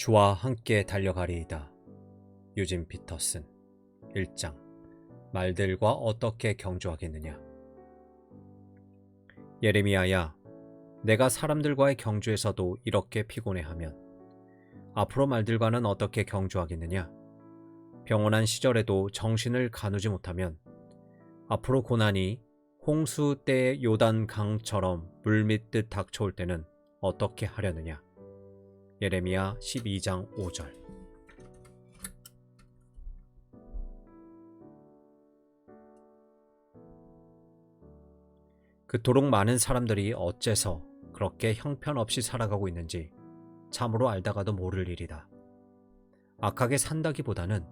주와 함께 달려가리이다. 유진 피터슨 1장 말들과 어떻게 경주하겠느냐. 예레미야야, 내가 사람들과의 경주에서도 이렇게 피곤해하면 앞으로 말들과는 어떻게 경주하겠느냐. 병원한 시절에도 정신을 가누지 못하면 앞으로 고난이 홍수 때의 요단 강처럼 물밀듯 닥쳐올 때는 어떻게 하려느냐. 예레미야 12장 5절. 그토록 많은 사람들이 어째서 그렇게 형편없이 살아가고 있는지 참으로 알다가도 모를 일이다. 악하게 산다기보다는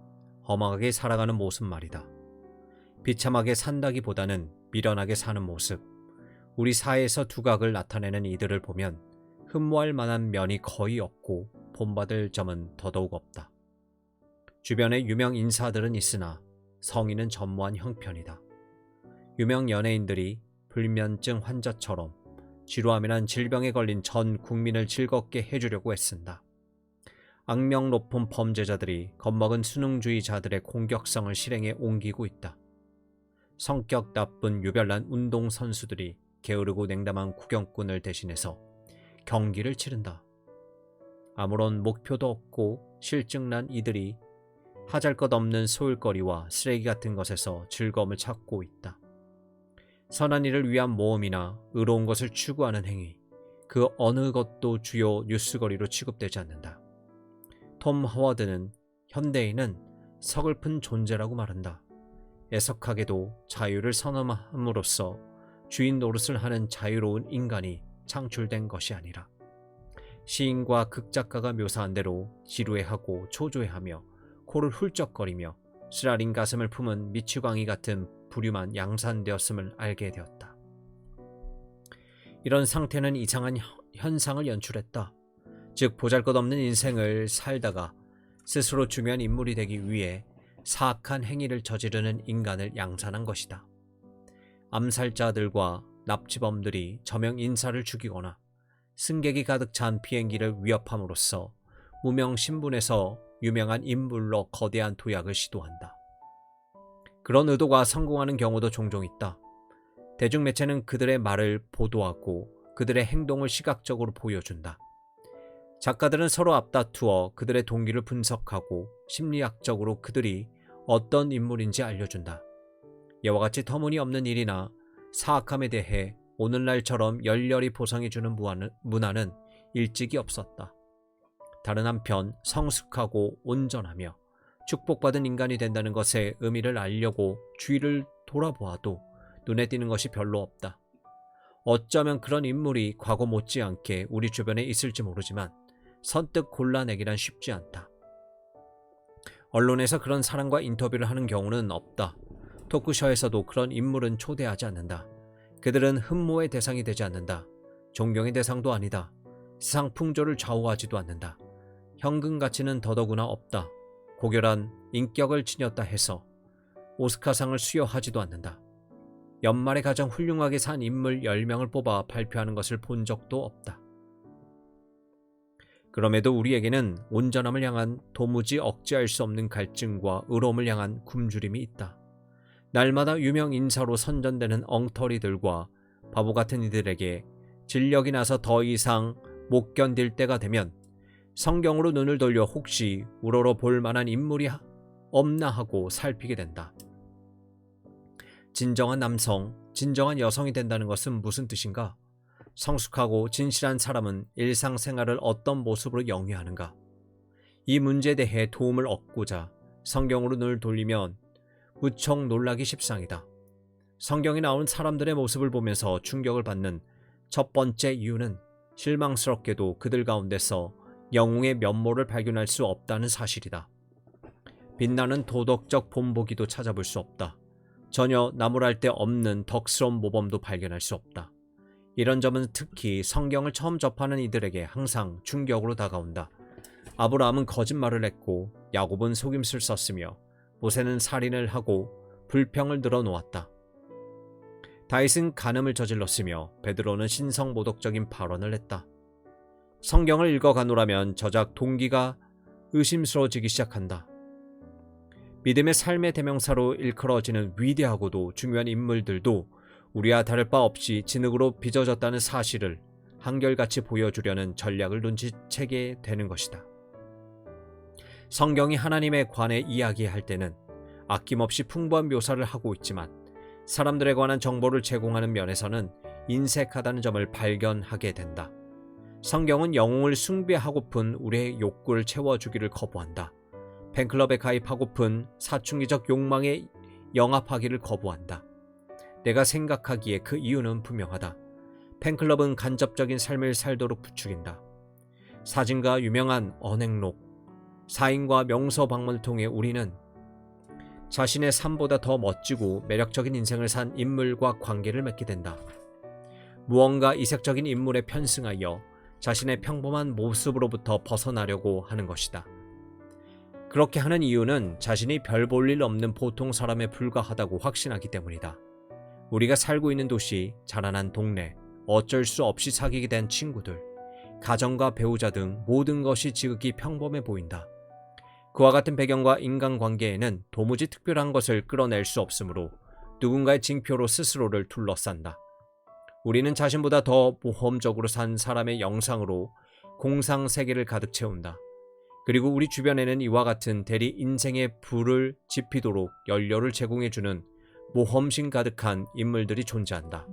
험하게 살아가는 모습 말이다. 비참하게 산다기보다는 미련하게 사는 모습, 우리 사회에서 두각을 나타내는 이들을 보면 흠모할 만한 면이 거의 없고 본받을 점은 더더욱 없다. 주변에 유명 인사들은 있으나 성의는 전무한 형편이다. 유명 연예인들이 불면증 환자처럼 지루함이란 질병에 걸린 전 국민을 즐겁게 해주려고 애쓴다. 악명 높은 범죄자들이 겁먹은 수능주의자들의 공격성을 실행에 옮기고 있다. 성격 나쁜 유별난 운동선수들이 게으르고 냉담한 구경꾼을 대신해서 경기를 치른다. 아무런 목표도 없고 실증난 이들이 하잘것없는 소일거리와 쓰레기 같은 것에서 즐거움을 찾고 있다. 선한 일을 위한 모험이나 의로운 것을 추구하는 행위, 그 어느 것도 주요 뉴스거리로 취급되지 않는다. 톰 허워드는 현대인은 서글픈 존재라고 말한다. 애석하게도 자유를 선언함으로써 주인 노릇을 하는 자유로운 인간이 창출된 것이 아니라 시인과 극작가가 묘사한 대로 지루해하고 초조해하며 코를 훌쩍거리며 쓰라린 가슴을 품은 미추광이 같은 부류만 양산되었음을 알게 되었다. 이런 상태는 이상한 현상을 연출했다. 즉 보잘것없는 인생을 살다가 스스로 중요한 인물이 되기 위해 사악한 행위를 저지르는 인간을 양산한 것이다. 암살자들과 납치범들이 저명 인사를 죽이거나 승객이 가득 찬 비행기를 위협함으로써 무명 신분에서 유명한 인물로 거대한 도약을 시도한다. 그런 의도가 성공하는 경우도 종종 있다. 대중매체는 그들의 말을 보도하고 그들의 행동을 시각적으로 보여준다. 작가들은 서로 앞다투어 그들의 동기를 분석하고 심리학적으로 그들이 어떤 인물인지 알려준다. 이와 같이 터무니없는 일이나 사악함에 대해 오늘날처럼 열렬히 보상해주는 문화는 일찍이 없었다. 다른 한편 성숙하고 온전하며 축복받은 인간이 된다는 것의 의미를 알려고 주위를 돌아보아도 눈에 띄는 것이 별로 없다. 어쩌면 그런 인물이 과거 못지않게 우리 주변에 있을지 모르지만 선뜻 골라내기란 쉽지 않다. 언론에서 그런 사람과 인터뷰를 하는 경우는 없다. 토크쇼에서도 그런 인물은 초대하지 않는다. 그들은 흠모의 대상이 되지 않는다. 존경의 대상도 아니다. 세상 풍조를 좌우하지도 않는다. 현금 가치는 더더구나 없다. 고결한 인격을 지녔다 해서 오스카상을 수여하지도 않는다. 연말에 가장 훌륭하게 산 인물 10명을 뽑아 발표하는 것을 본 적도 없다. 그럼에도 우리에게는 온전함을 향한 도무지 억제할 수 없는 갈증과 의로움을 향한 굶주림이 있다. 날마다 유명 인사로 선전되는 엉터리들과 바보 같은 이들에게 진력이 나서 더 이상 못 견딜 때가 되면 성경으로 눈을 돌려 혹시 우러러 볼 만한 인물이 없나 하고 살피게 된다. 진정한 남성, 진정한 여성이 된다는 것은 무슨 뜻인가? 성숙하고 진실한 사람은 일상생활을 어떤 모습으로 영위하는가? 이 문제에 대해 도움을 얻고자 성경으로 눈을 돌리면 무척 놀라기 십상이다. 성경에 나온 사람들의 모습을 보면서 충격을 받는 첫 번째 이유는 실망스럽게도 그들 가운데서 영웅의 면모를 발견할 수 없다는 사실이다. 빛나는 도덕적 본보기도 찾아볼 수 없다. 전혀 나무랄 데 없는 덕스러운 모범도 발견할 수 없다. 이런 점은 특히 성경을 처음 접하는 이들에게 항상 충격으로 다가온다. 아브라함은 거짓말을 했고 야곱은 속임수를 썼으며 모세는 살인을 하고 불평을 늘어놓았다. 다윗은 간음을 저질렀으며 베드로는 신성모독적인 발언을 했다. 성경을 읽어가노라면 저작 동기가 의심스러워지기 시작한다. 믿음의 삶의 대명사로 일컬어지는 위대하고도 중요한 인물들도 우리와 다를 바 없이 진흙으로 빚어졌다는 사실을 한결같이 보여주려는 전략을 눈치채게 되는 것이다. 성경이 하나님에 관해 이야기할 때는 아낌없이 풍부한 묘사를 하고 있지만 사람들에 관한 정보를 제공하는 면에서는 인색하다는 점을 발견하게 된다. 성경은 영웅을 숭배하고픈 우리의 욕구를 채워주기를 거부한다. 팬클럽에 가입하고픈 사춘기적 욕망에 영합하기를 거부한다. 내가 생각하기에 그 이유는 분명하다. 팬클럽은 간접적인 삶을 살도록 부추긴다. 사진가 유명한 언행록, 사인과 명서 방문을 통해 우리는 자신의 삶보다 더 멋지고 매력적인 인생을 산 인물과 관계를 맺게 된다. 무언가 이색적인 인물에 편승하여 자신의 평범한 모습으로부터 벗어나려고 하는 것이다. 그렇게 하는 이유는 자신이 별 볼 일 없는 보통 사람에 불과하다고 확신하기 때문이다. 우리가 살고 있는 도시, 자라난 동네, 어쩔 수 없이 사귀게 된 친구들, 가정과 배우자 등 모든 것이 지극히 평범해 보인다. 그와 같은 배경과 인간관계에는 도무지 특별한 것을 끌어낼 수 없으므로 누군가의 징표로 스스로를 둘러싼다. 우리는 자신보다 더 모험적으로 산 사람의 영상으로 공상 세계를 가득 채운다. 그리고 우리 주변에는 이와 같은 대리 인생의 불을 지피도록 연료를 제공해주는 모험심 가득한 인물들이 존재한다.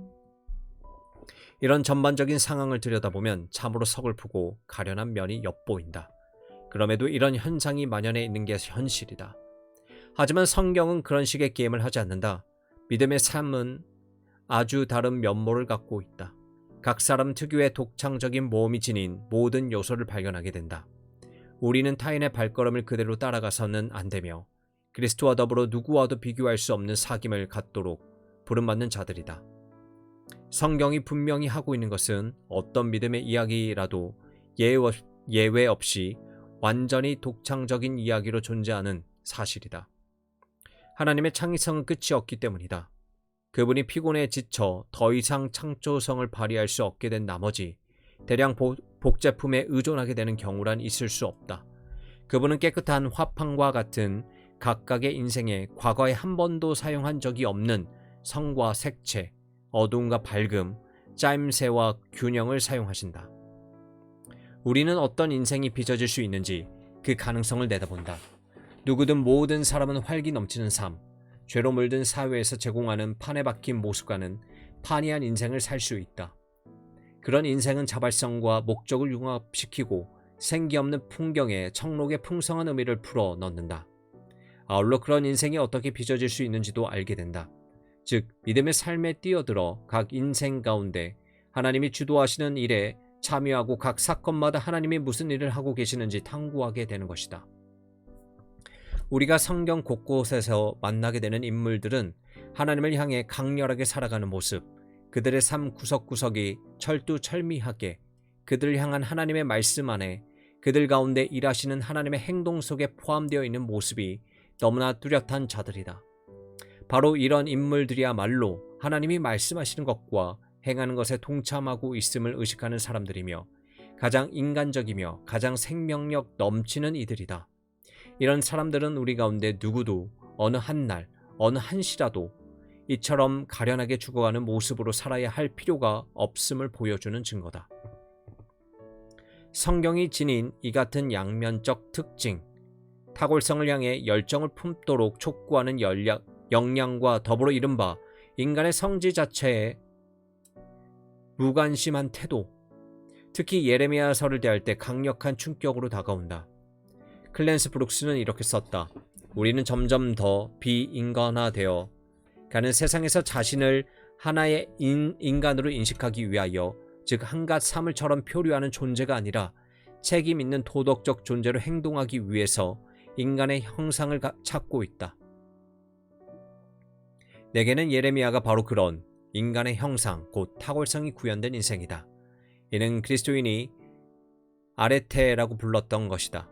이런 전반적인 상황을 들여다보면 참으로 서글프고 가련한 면이 엿보인다. 그럼에도 이런 현상이 만연해 있는 게 현실이다. 하지만 성경은 그런 식의 게임을 하지 않는다. 믿음의 삶은 아주 다른 면모를 갖고 있다. 각 사람 특유의 독창적인 모험이 지닌 모든 요소를 발견하게 된다. 우리는 타인의 발걸음을 그대로 따라가서는 안 되며 그리스도와 더불어 누구와도 비교할 수 없는 사귐을 갖도록 부름받는 자들이다. 성경이 분명히 하고 있는 것은 어떤 믿음의 이야기라도 예외 없이 완전히 독창적인 이야기로 존재하는 사실이다. 하나님의 창의성은 끝이 없기 때문이다. 그분이 피곤에 지쳐 더 이상 창조성을 발휘할 수 없게 된 나머지 대량 복제품에 의존하게 되는 경우란 있을 수 없다. 그분은 깨끗한 화판과 같은 각각의 인생에 과거에 한 번도 사용한 적이 없는 성과 색채, 어두움과 밝음, 짜임새와 균형을 사용하신다. 우리는 어떤 인생이 빚어질 수 있는지 그 가능성을 내다본다. 누구든 모든 사람은 활기 넘치는 삶, 죄로 물든 사회에서 제공하는 판에 박힌 모습과는 판이한 인생을 살 수 있다. 그런 인생은 자발성과 목적을 융합시키고 생기 없는 풍경에 청록의 풍성한 의미를 풀어 넣는다. 아울러 그런 인생이 어떻게 빚어질 수 있는지도 알게 된다. 즉 믿음의 삶에 뛰어들어 각 인생 가운데 하나님이 주도하시는 일에 참여하고 각 사건마다 하나님이 무슨 일을 하고 계시는지 탐구하게 되는 것이다. 우리가 성경 곳곳에서 만나게 되는 인물들은 하나님을 향해 강렬하게 살아가는 모습, 그들의 삶 구석구석이 철두철미하게 그들을 향한 하나님의 말씀 안에 그들 가운데 일하시는 하나님의 행동 속에 포함되어 있는 모습이 너무나 뚜렷한 자들이다. 바로 이런 인물들이야말로 하나님이 말씀하시는 것과 행하는 것에 동참하고 있음을 의식하는 사람들이며 가장 인간적이며 가장 생명력 넘치는 이들이다. 이런 사람들은 우리 가운데 누구도 어느 한날, 어느 한시라도 이처럼 가련하게 죽어가는 모습으로 살아야 할 필요가 없음을 보여주는 증거다. 성경이 지닌 이 같은 양면적 특징, 탁월성을 향해 열정을 품도록 촉구하는 역량과 더불어 이른바 인간의 성질 자체에 무관심한 태도, 특히 예레미야서를 대할 때 강력한 충격으로 다가온다. 클랜스 브룩스는 이렇게 썼다. 우리는 점점 더 비인간화되어 가는 세상에서 자신을 하나의 인간으로 인식하기 위하여, 즉 한갓 사물처럼 표류하는 존재가 아니라 책임 있는 도덕적 존재로 행동하기 위해서 인간의 형상을 찾고 있다. 내게는 예레미야가 바로 그런 인간의 형상, 곧 탁월성이 구현된 인생이다. 이는 그리스도인이 아레테라고 불렀던 것이다.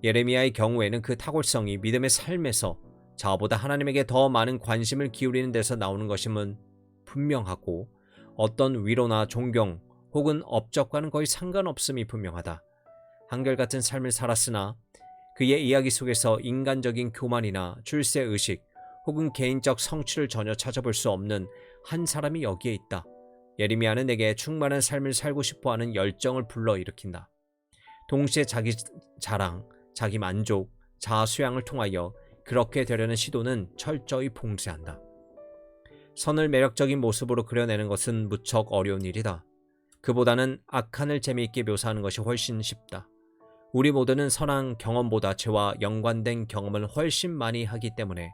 예레미야의 경우에는 그 탁월성이 믿음의 삶에서 자아보다 하나님에게 더 많은 관심을 기울이는 데서 나오는 것임은 분명하고 어떤 위로나 존경 혹은 업적과는 거의 상관없음이 분명하다. 한결같은 삶을 살았으나 그의 이야기 속에서 인간적인 교만이나 출세의식 혹은 개인적 성취를 전혀 찾아볼 수 없는 한 사람이 여기에 있다. 예레미야는 내게 충만한 삶을 살고 싶어하는 열정을 불러일으킨다. 동시에 자기 자랑, 자기 만족, 자아 수양을 통하여 그렇게 되려는 시도는 철저히 봉쇄한다. 선을 매력적인 모습으로 그려내는 것은 무척 어려운 일이다. 그보다는 악한을 재미있게 묘사하는 것이 훨씬 쉽다. 우리 모두는 선한 경험보다 죄와 연관된 경험을 훨씬 많이 하기 때문에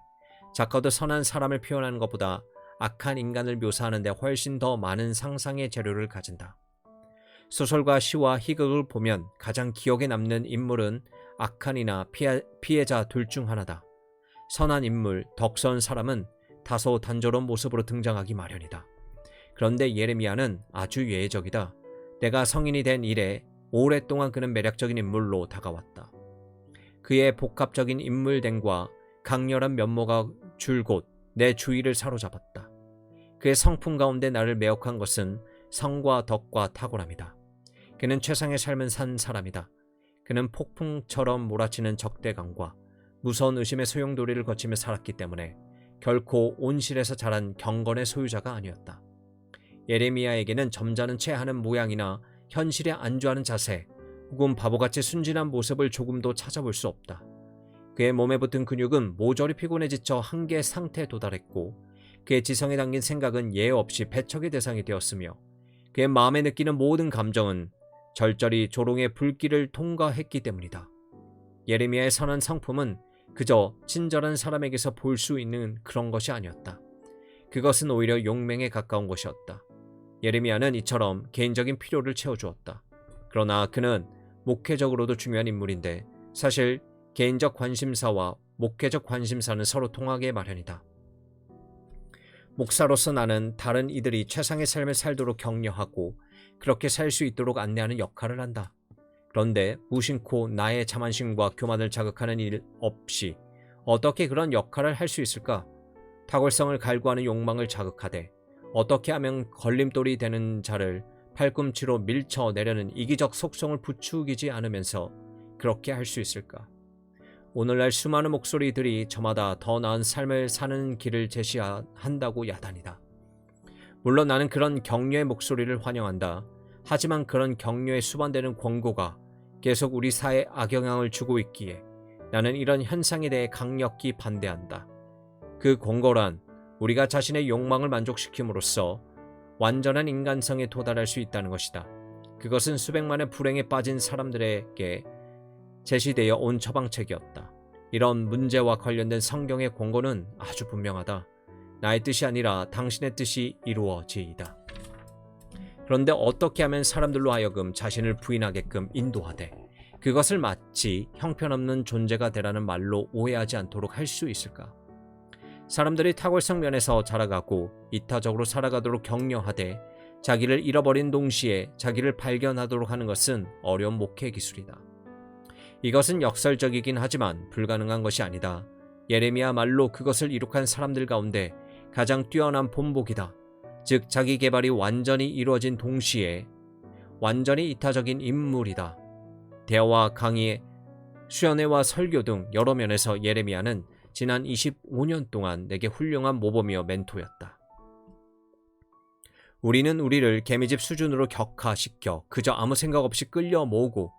작가도 선한 사람을 표현하는 것보다 악한 인간을 묘사하는 데 훨씬 더 많은 상상의 재료를 가진다. 소설과 시와 희극을 보면 가장 기억에 남는 인물은 악한이나 피해자 둘 중 하나다. 선한 인물, 덕선 사람은 다소 단조로운 모습으로 등장하기 마련이다. 그런데 예레미야는 아주 예외적이다. 내가 성인이 된 이래 오랫동안 그는 매력적인 인물로 다가왔다. 그의 복합적인 인물됨과 강렬한 면모가 줄곧 내 주의를 사로잡았다. 그의 성품 가운데 나를 매혹한 것은 성과 덕과 탁월함이다. 그는 최상의 삶을 산 사람이다. 그는 폭풍처럼 몰아치는 적대감과 무서운 의심의 소용돌이를 거치며 살았기 때문에 결코 온실에서 자란 경건의 소유자가 아니었다. 예레미야에게는 점잖은 채 하는 모양이나 현실에 안주하는 자세 혹은 바보같이 순진한 모습을 조금도 찾아볼 수 없다. 그의 몸에 붙은 근육은 모조리 피곤해 지쳐 한계 상태에 도달했고 그의 지성에 담긴 생각은 예외 없이 배척의 대상이 되었으며 그의 마음에 느끼는 모든 감정은 절절히 조롱의 불길을 통과했기 때문이다. 예레미야의 선한 성품은 그저 친절한 사람에게서 볼 수 있는 그런 것이 아니었다. 그것은 오히려 용맹에 가까운 것이었다. 예레미야는 이처럼 개인적인 필요를 채워주었다. 그러나 그는 목회적으로도 중요한 인물인데 사실 개인적 관심사와 목회적 관심사는 서로 통하게 마련이다. 목사로서 나는 다른 이들이 최상의 삶을 살도록 격려하고 그렇게 살 수 있도록 안내하는 역할을 한다. 그런데 무심코 나의 자만심과 교만을 자극하는 일 없이 어떻게 그런 역할을 할 수 있을까? 탁월성을 갈구하는 욕망을 자극하되 어떻게 하면 걸림돌이 되는 자를 팔꿈치로 밀쳐내려는 이기적 속성을 부추기지 않으면서 그렇게 할 수 있을까? 오늘날 수많은 목소리들이 저마다 더 나은 삶을 사는 길을 제시한다고 야단이다. 물론 나는 그런 격려의 목소리를 환영한다. 하지만 그런 격려에 수반되는 권고가 계속 우리 사회에 악영향을 주고 있기에 나는 이런 현상에 대해 강력히 반대한다. 그 권고란 우리가 자신의 욕망을 만족시킴으로써 완전한 인간성에 도달할 수 있다는 것이다. 그것은 수백만의 불행에 빠진 사람들에게 제시되어 온 처방책이었다. 이런 문제와 관련된 성경의 권고는 아주 분명하다. 나의 뜻이 아니라 당신의 뜻이 이루어지이다. 그런데 어떻게 하면 사람들로 하여금 자신을 부인하게끔 인도하되 그것을 마치 형편없는 존재가 되라는 말로 오해하지 않도록 할 수 있을까? 사람들이 탁월성 면에서 자라가고 이타적으로 살아가도록 격려하되 자기를 잃어버린 동시에 자기를 발견하도록 하는 것은 어려운 목회 기술이다. 이것은 역설적이긴 하지만 불가능한 것이 아니다. 예레미야 말로 그것을 이룩한 사람들 가운데 가장 뛰어난 본보기다. 즉 자기 개발이 완전히 이루어진 동시에 완전히 이타적인 인물이다. 대화와 강의, 수연회와 설교 등 여러 면에서 예레미야는 지난 25년 동안 내게 훌륭한 모범이며 멘토였다. 우리는 우리를 개미집 수준으로 격화시켜 그저 아무 생각 없이 끌려 모으고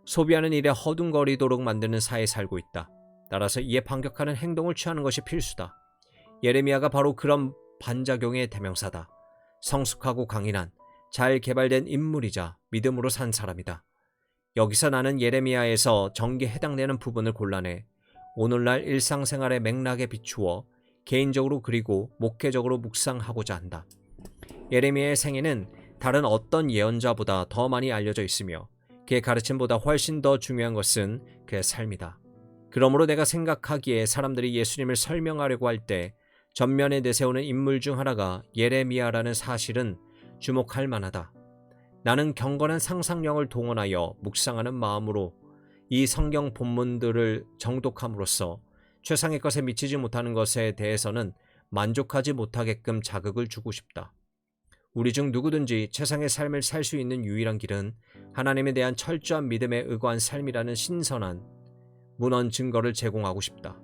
소비하는 일에 허둥거리도록 만드는 사회에 살고 있다. 따라서 이에 반격하는 행동을 취하는 것이 필수다. 예레미야가 바로 그런 반작용의 대명사다. 성숙하고 강인한 잘 개발된 인물이자 믿음으로 산 사람이다. 여기서 나는 예레미야에서 정기에 해당되는 부분을 골라내 오늘날 일상생활의 맥락에 비추어 개인적으로 그리고 목회적으로 묵상하고자 한다. 예레미야의 생애는 다른 어떤 예언자보다 더 많이 알려져 있으며 그의 가르침보다 훨씬 더 중요한 것은 그의 삶이다. 그러므로 내가 생각하기에 사람들이 예수님을 설명하려고 할 때 전면에 내세우는 인물 중 하나가 예레미야라는 사실은 주목할 만하다. 나는 경건한 상상력을 동원하여 묵상하는 마음으로 이 성경 본문들을 정독함으로써 최상의 것에 미치지 못하는 것에 대해서는 만족하지 못하게끔 자극을 주고 싶다. 우리 중 누구든지 최상의 삶을 살 수 있는 유일한 길은 하나님에 대한 철저한 믿음에 의거한 삶이라는 신선한 문헌 증거를 제공하고 싶다.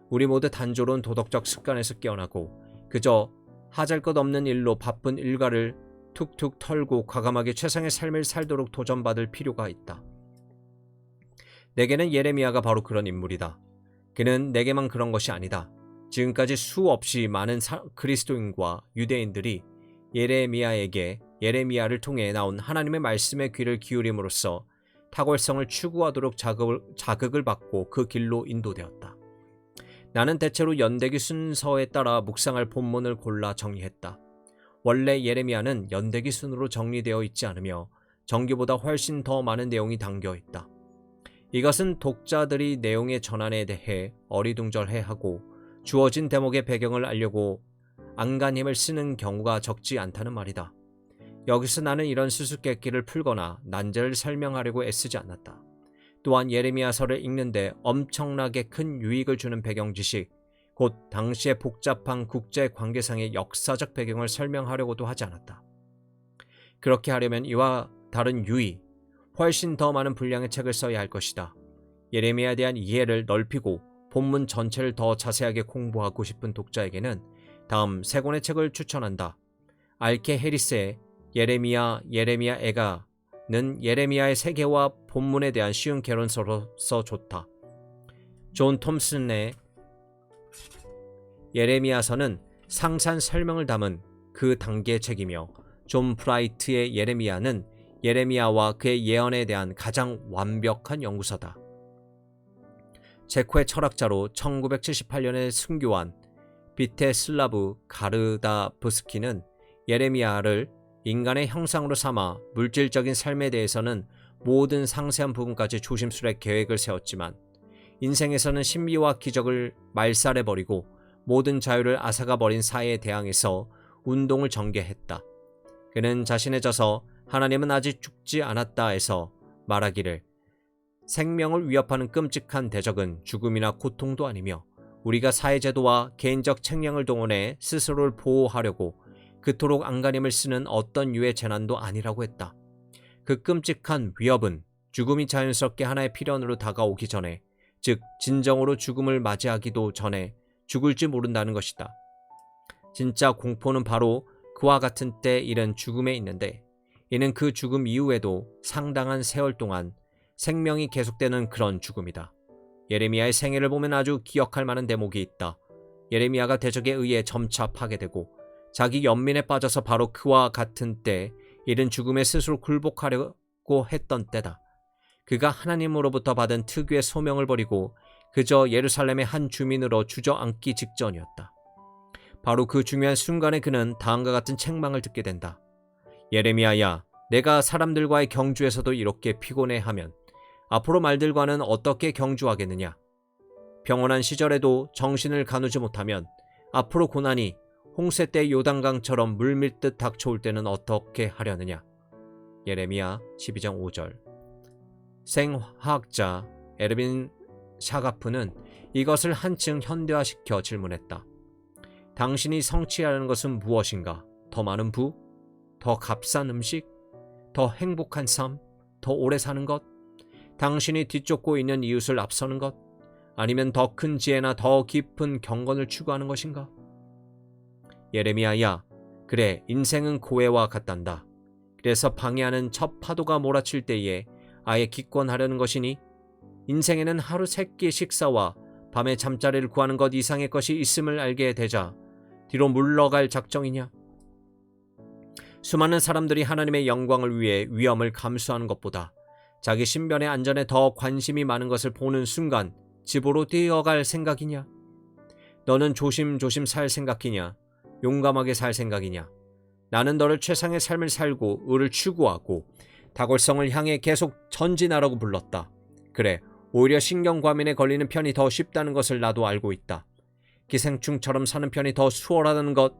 우리 모두 단조로운 도덕적 습관에서 깨어나고 그저 하잘것없는 일로 바쁜 일과를 툭툭 털고 과감하게 최상의 삶을 살도록 도전받을 필요가 있다. 내게는 예레미야가 바로 그런 인물이다. 그는 내게만 그런 것이 아니다. 지금까지 수없이 많은 그리스도인과 유대인들이 예레미야를 통해 나온 하나님의 말씀에 귀를 기울임으로써 탁월성을 추구하도록 자극을 받고 그 길로 인도되었다. 나는 대체로 연대기 순서에 따라 묵상할 본문을 골라 정리했다. 원래 예레미야는 연대기 순으로 정리되어 있지 않으며 정기보다 훨씬 더 많은 내용이 담겨 있다. 이것은 독자들이 내용의 전환에 대해 어리둥절해하고 주어진 대목의 배경을 알려고 안간힘을 쓰는 경우가 적지 않다는 말이다. 여기서 나는 이런 수수께끼를 풀거나 난제를 설명하려고 애쓰지 않았다. 또한 예레미야서를 읽는데 엄청나게 큰 유익을 주는 배경 지식, 곧 당시의 복잡한 국제 관계상의 역사적 배경을 설명하려고도 하지 않았다. 그렇게 하려면 이와 다른 훨씬 더 많은 분량의 책을 써야 할 것이다. 예레미야에 대한 이해를 넓히고 본문 전체를 더 자세하게 공부하고 싶은 독자에게는 다음 세 권의 책을 추천한다. 알케 해리스의 예레미야는 예레미야의 세계와 본문에 대한 쉬운 개론서로서 좋다. 존 톰슨의 예레미야서는 상세한 설명을 담은 그 단계의 책이며 존 브라이트의 예레미야는 예레미야와 그의 예언에 대한 가장 완벽한 연구서다. 체코의 철학자로 1978년에 순교한 비테슬라브 가르다브스키는 예레미야를 인간의 형상으로 삼아 물질적인 삶에 대해서는 모든 상세한 부분까지 조심스레 계획을 세웠지만 인생에서는 신비와 기적을 말살해버리고 모든 자유를 앗아가버린 사회에 대항해서 운동을 전개했다. 그는 자신의 저서 하나님은 아직 죽지 않았다에서 말하기를 생명을 위협하는 끔찍한 대적은 죽음이나 고통도 아니며 우리가 사회제도와 개인적 책량을 동원해 스스로를 보호하려고 그토록 안간힘을 쓰는 어떤 유의 재난도 아니라고 했다. 그 끔찍한 위협은 죽음이 자연스럽게 하나의 필연으로 다가오기 전에, 즉 진정으로 죽음을 맞이하기도 전에 죽을지 모른다는 것이다. 진짜 공포는 바로 그와 같은 때 이른 죽음에 있는데 이는 그 죽음 이후에도 상당한 세월 동안 생명이 계속되는 그런 죽음이다. 예레미야의 생애를 보면 아주 기억할 만한 대목이 있다. 예레미야가 대적에 의해 점차 파괴되고 자기 연민에 빠져서 바로 그와 같은 때 이른 죽음에 스스로 굴복하려고 했던 때다. 그가 하나님으로부터 받은 특유의 소명을 버리고 그저 예루살렘의 한 주민으로 주저앉기 직전이었다. 바로 그 중요한 순간에 그는 다음과 같은 책망을 듣게 된다. 예레미야야, 내가 사람들과의 경주에서도 이렇게 피곤해하면 앞으로 말들과는 어떻게 경주하겠느냐? 평온한 시절에도 정신을 가누지 못하면 앞으로 고난이 홍세 때 요단강처럼 물밀듯 닥쳐올 때는 어떻게 하려느냐? 예레미야 12장 5절. 생화학자 에르빈 샤가프는 이것을 한층 현대화시켜 질문했다. 당신이 성취하려는 것은 무엇인가? 더 많은 부? 더 값싼 음식? 더 행복한 삶? 더 오래 사는 것? 당신이 뒤쫓고 있는 이웃을 앞서는 것? 아니면 더 큰 지혜나 더 깊은 경건을 추구하는 것인가? 예레미야야, 그래, 인생은 고해와 같단다. 그래서 방해하는 첫 파도가 몰아칠 때에 아예 기권하려는 것이니 인생에는 하루 3끼의 식사와 밤에 잠자리를 구하는 것 이상의 것이 있음을 알게 되자 뒤로 물러갈 작정이냐? 수많은 사람들이 하나님의 영광을 위해 위험을 감수하는 것보다 자기 신변의 안전에 더 관심이 많은 것을 보는 순간 집으로 뛰어갈 생각이냐? 너는 조심조심 살 생각이냐? 용감하게 살 생각이냐? 나는 너를 최상의 삶을 살고 의를 추구하고 탁월성을 향해 계속 전진하라고 불렀다. 그래, 오히려 신경과민에 걸리는 편이 더 쉽다는 것을 나도 알고 있다. 기생충처럼 사는 편이 더 수월하다는 것,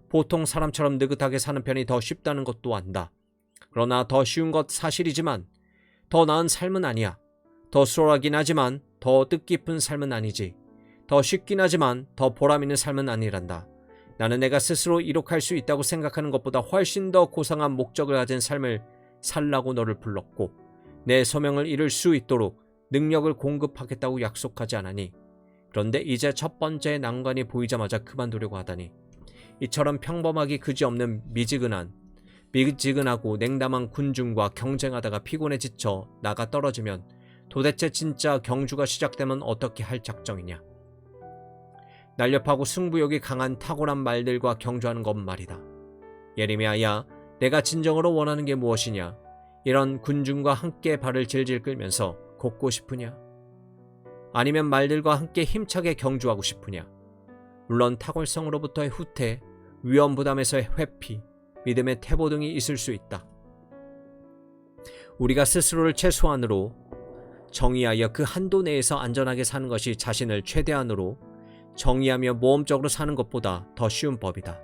보통 사람처럼 느긋하게 사는 편이 더 쉽다는 것도 안다. 그러나 더 쉬운 것 사실이지만 더 나은 삶은 아니야. 더 수월하긴 하지만 더 뜻깊은 삶은 아니지. 더 쉽긴 하지만 더 보람 있는 삶은 아니란다. 나는 내가 스스로 이룩할 수 있다고 생각하는 것보다 훨씬 더 고상한 목적을 가진 삶을 살라고 너를 불렀고 내 소명을 이룰 수 있도록 능력을 공급하겠다고 약속하지 않았니? 그런데 이제 첫 번째 난관이 보이자마자 그만두려고 하다니. 이처럼 평범하기 그지없는 미지근하고 냉담한 군중과 경쟁하다가 피곤해 지쳐 나가 떨어지면 도대체 진짜 경주가 시작되면 어떻게 할 작정이냐. 날렵하고 승부욕이 강한 탁월한 말들과 경주하는 것 말이다. 예레미야야, 내가 진정으로 원하는 게 무엇이냐? 이런 군중과 함께 발을 질질 끌면서 걷고 싶으냐? 아니면 말들과 함께 힘차게 경주하고 싶으냐? 물론 탁월성으로부터의 후퇴, 위험 부담에서의 회피, 믿음의 태보 등이 있을 수 있다. 우리가 스스로를 최소한으로 정의하여 그 한도 내에서 안전하게 사는 것이 자신을 최대한으로 정의하며 모험적으로 사는 것보다 더 쉬운 법이다.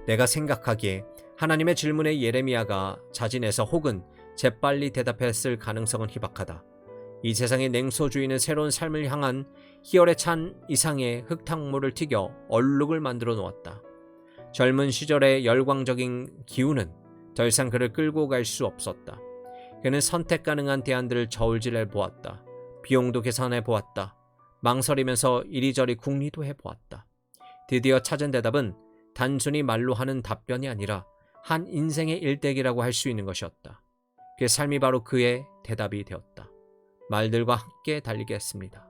내가 생각하기에 하나님의 질문에 예레미야가 자진해서 혹은 재빨리 대답했을 가능성은 희박하다. 이 세상의 냉소주의는 새로운 삶을 향한 희열에 찬 이상의 흙탕물을 튀겨 얼룩을 만들어 놓았다. 젊은 시절의 열광적인 기운은 더 이상 그를 끌고 갈 수 없었다. 그는 선택 가능한 대안들을 저울질해 보았다. 비용도 계산해 보았다. 망설이면서 이리저리 궁리도 해보았다. 드디어 찾은 대답은 단순히 말로 하는 답변이 아니라 한 인생의 일대기라고 할 수 있는 것이었다. 그 삶이 바로 그의 대답이 되었다. 말들과 함께 달리게 했습니다.